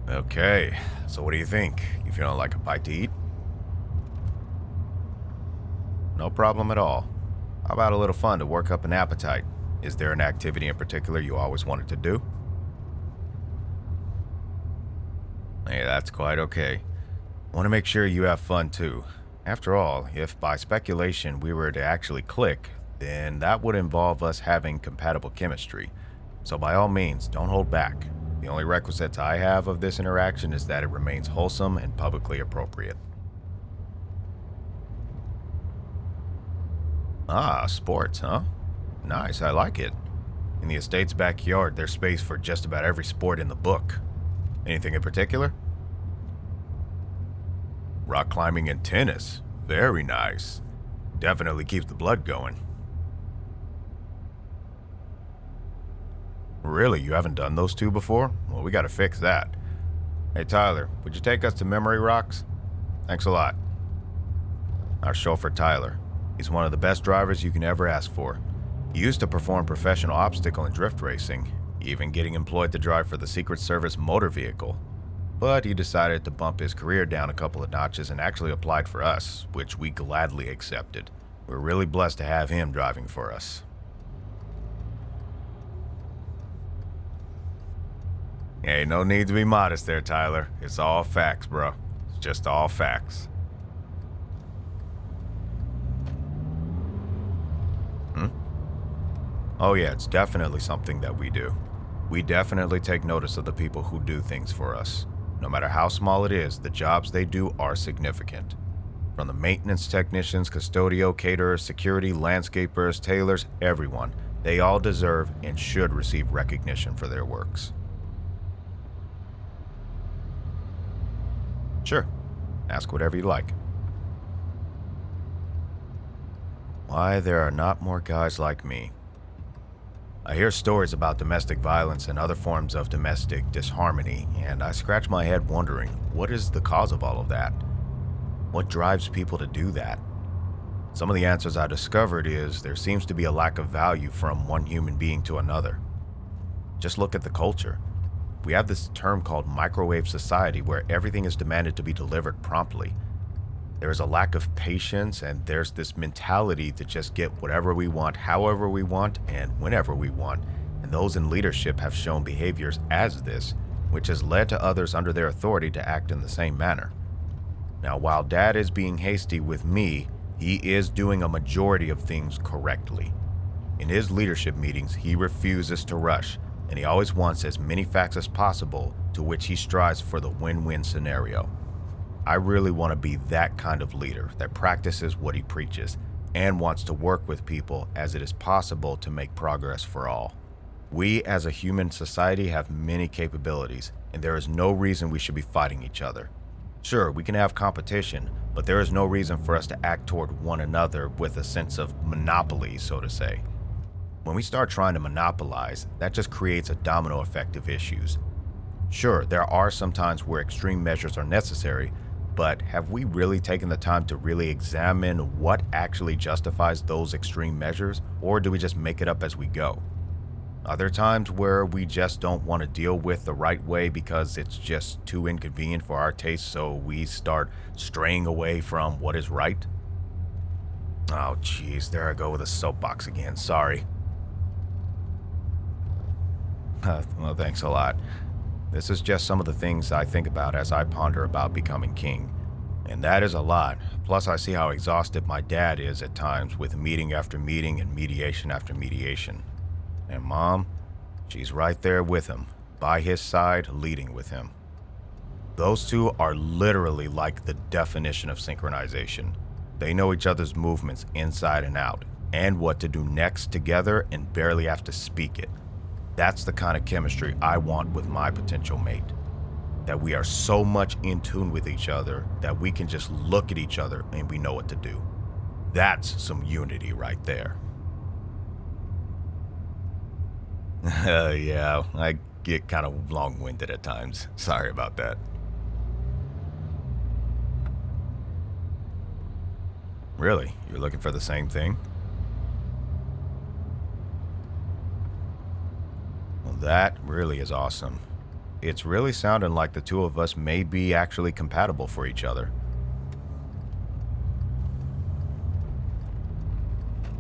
Okay, so what do you think? You feeling like a bite to eat? No problem at all. How about a little fun to work up an appetite? Is there an activity in particular you always wanted to do? Hey, that's quite okay. Want to make sure you have fun too. After all, if by speculation we were to actually click, then that would involve us having compatible chemistry. So by all means, don't hold back. The only requisites I have of this interaction is that it remains wholesome and publicly appropriate. Ah, sports, huh? Nice, I like it. In the estate's backyard, there's space for just about every sport in the book. Anything in particular? Rock climbing and tennis. Very nice. Definitely keeps the blood going. Really, you haven't done those two before? Well, we gotta fix that. Hey, Tyler, would you take us to Memory Rocks? Thanks a lot. Our chauffeur, Tyler. He's one of the best drivers you can ever ask for. He used to perform professional obstacle and drift racing, even getting employed to drive for the Secret Service motor vehicle. But he decided to bump his career down a couple of notches and actually applied for us, which we gladly accepted. We're really blessed to have him driving for us. Hey, no need to be modest there, Tyler. It's all facts, bro. It's just all facts. Hmm? Oh yeah, it's definitely something that we do. We definitely take notice of the people who do things for us. No matter how small it is, the jobs they do are significant. From the maintenance technicians, custodial, caterers, security, landscapers, tailors, everyone, they all deserve and should receive recognition for their works. Sure, ask whatever you like. Why there are not more guys like me. I hear stories about domestic violence and other forms of domestic disharmony, and I scratch my head wondering, what is the cause of all of that? What drives people to do that? Some of the answers I discovered is there seems to be a lack of value from one human being to another. Just look at the culture. We have this term called microwave society where everything is demanded to be delivered promptly. There is a lack of patience, and there's this mentality to just get whatever we want, however we want, and whenever we want. And those in leadership have shown behaviors as this, which has led to others under their authority to act in the same manner. Now, while Dad is being hasty with me, he is doing a majority of things correctly. In his leadership meetings, he refuses to rush, and he always wants as many facts as possible, to which he strives for the win-win scenario. I really want to be that kind of leader that practices what he preaches and wants to work with people as it is possible to make progress for all. We as a human society have many capabilities, and there is no reason we should be fighting each other. Sure, we can have competition, but there is no reason for us to act toward one another with a sense of monopoly, so to say. When we start trying to monopolize, that just creates a domino effect of issues. Sure, there are some times where extreme measures are necessary, but have we really taken the time to really examine what actually justifies those extreme measures, or do we just make it up as we go? Are there times where we just don't want to deal with the right way because it's just too inconvenient for our taste, so we start straying away from what is right? Oh jeez, there I go with a soapbox again, sorry. Well, thanks a lot. This is just some of the things I think about as I ponder about becoming king. And that is a lot. Plus, I see how exhausted my dad is at times with meeting after meeting and mediation after mediation. And Mom, she's right there with him, by his side, leading with him. Those two are literally like the definition of synchronization. They know each other's movements inside and out, and what to do next together and barely have to speak it. That's the kind of chemistry I want with my potential mate. That we are so much in tune with each other that we can just look at each other and we know what to do. That's some unity right there. Yeah, I get kind of long-winded at times. Sorry about that. Really? You're looking for the same thing? Well, that really is awesome. It's really sounding like the two of us may be actually compatible for each other.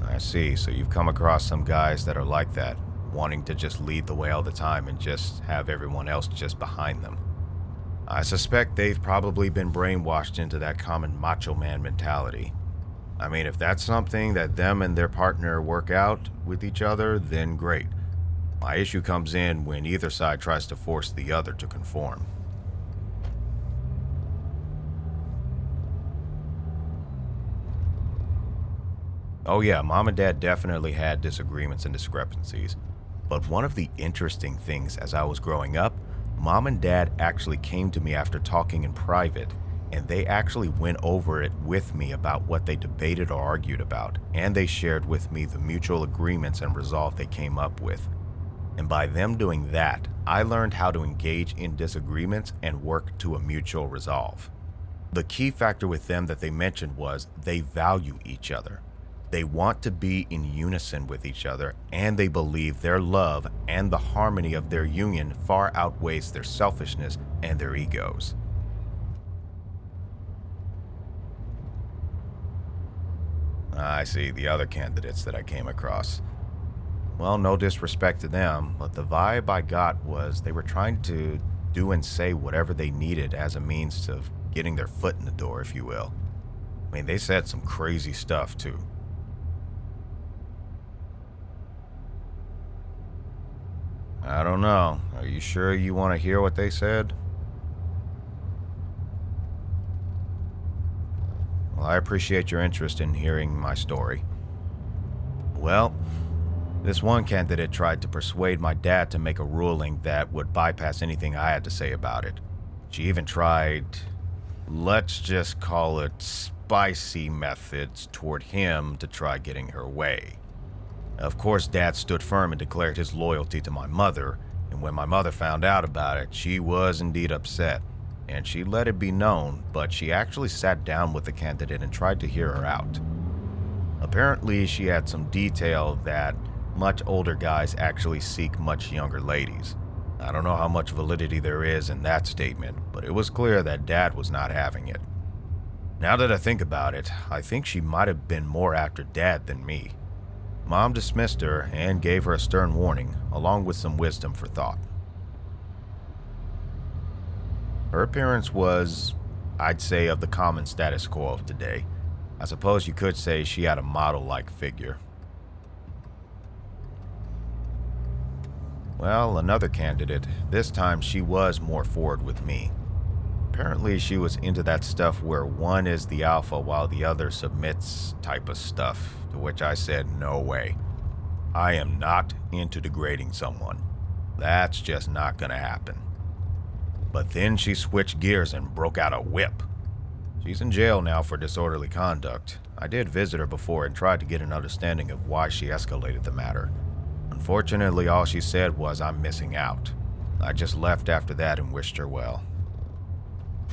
I see, so you've come across some guys that are like that, wanting to just lead the way all the time and just have everyone else just behind them. I suspect they've probably been brainwashed into that common macho man mentality. I mean, if that's something that them and their partner work out with each other, then great. My issue comes in when either side tries to force the other to conform. Oh yeah, mom and dad definitely had disagreements and discrepancies. But one of the interesting things as I was growing up, mom and dad actually came to me after talking in private, and they actually went over it with me about what they debated or argued about, and they shared with me the mutual agreements and resolve they came up with. And by them doing that, I learned how to engage in disagreements and work to a mutual resolve. The key factor with them that they mentioned was they value each other. They want to be in unison with each other, and they believe their love and the harmony of their union far outweighs their selfishness and their egos. I see the other candidates that I came across. Well, no disrespect to them, but the vibe I got was they were trying to do and say whatever they needed as a means of getting their foot in the door, if you will. I mean, they said some crazy stuff, too. I don't know. Are you sure you want to hear what they said? Well, I appreciate your interest in hearing my story. Well, this one candidate tried to persuade my dad to make a ruling that would bypass anything I had to say about it. She even tried, let's just call it spicy methods toward him to try getting her way. Of course, Dad stood firm and declared his loyalty to my mother, and when my mother found out about it, she was indeed upset, and she let it be known, but she actually sat down with the candidate and tried to hear her out. Apparently, she had some detail that much older guys actually seek much younger ladies. I don't know how much validity there is in that statement, but it was clear that Dad was not having it. Now that I think about it, I think she might have been more after Dad than me. Mom dismissed her and gave her a stern warning, along with some wisdom for thought. Her appearance was, I'd say, of the common status quo of today. I suppose you could say she had a model-like figure. Well, another candidate, this time she was more forward with me. Apparently she was into that stuff where one is the alpha while the other submits type of stuff, to which I said no way. I am not into degrading someone. That's just not gonna happen. But then she switched gears and broke out a whip. She's in jail now for disorderly conduct. I did visit her before and tried to get an understanding of why she escalated the matter. Unfortunately, all she said was, "I'm missing out." I just left after that and wished her well.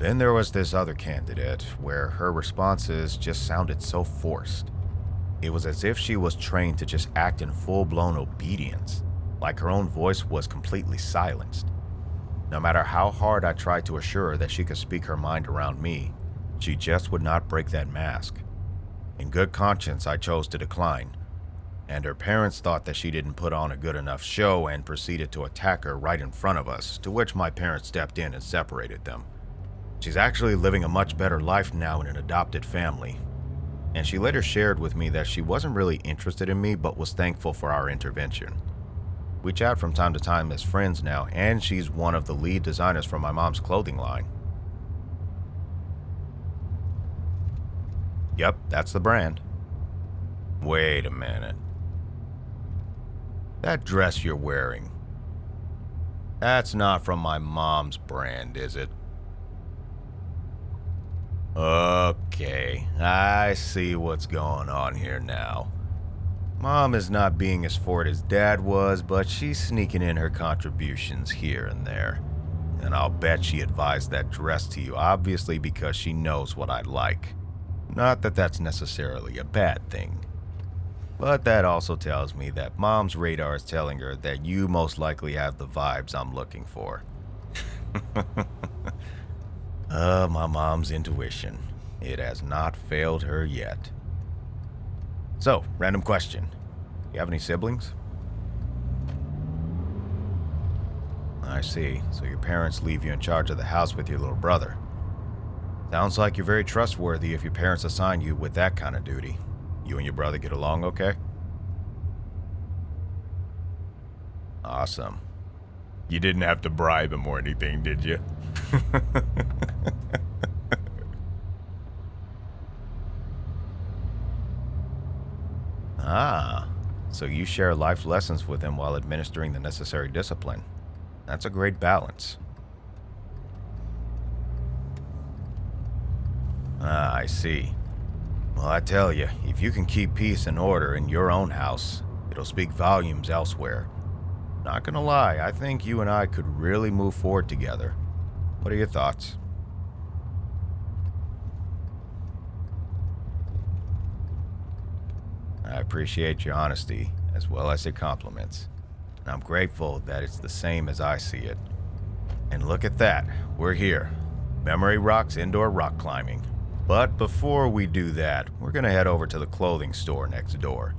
Then there was this other candidate, where her responses just sounded so forced. It was as if she was trained to just act in full-blown obedience, like her own voice was completely silenced. No matter how hard I tried to assure her that she could speak her mind around me, she just would not break that mask. In good conscience, I chose to decline, and her parents thought that she didn't put on a good enough show and proceeded to attack her right in front of us, to which my parents stepped in and separated them. She's actually living a much better life now in an adopted family, and she later shared with me that she wasn't really interested in me but was thankful for our intervention. We chat from time to time as friends now, and she's one of the lead designers for my mom's clothing line. Yep, that's the brand. Wait a minute. That dress you're wearing, that's not from my mom's brand, is it? Okay, I see what's going on here now. Mom is not being as forward as Dad was, but she's sneaking in her contributions here and there. And I'll bet she advised that dress to you, obviously because she knows what I like. Not that that's necessarily a bad thing. But that also tells me that Mom's radar is telling her that you most likely have the vibes I'm looking for. My mom's intuition. It has not failed her yet. So, random question. You have any siblings? I see. So your parents leave you in charge of the house with your little brother. Sounds like you're very trustworthy if your parents assign you with that kind of duty. You and your brother get along okay? Awesome. You didn't have to bribe him or anything, did you? Ah, so you share life lessons with him while administering the necessary discipline. That's a great balance. Ah, I see. Well, I tell you, if you can keep peace and order in your own house, it'll speak volumes elsewhere. Not gonna lie, I think you and I could really move forward together. What are your thoughts? I appreciate your honesty, as well as your compliments. And I'm grateful that it's the same as I see it. And look at that, we're here. Memory Rock's indoor rock climbing. But before we do that, we're gonna head over to the clothing store next door.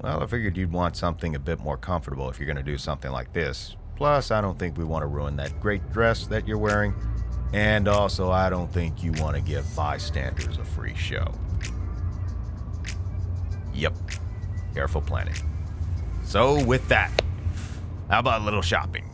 Well, I figured you'd want something a bit more comfortable if you're gonna do something like this. Plus, I don't think we want to ruin that great dress that you're wearing. And also, I don't think you want to give bystanders a free show. Yep, careful planning. So with that, how about a little shopping?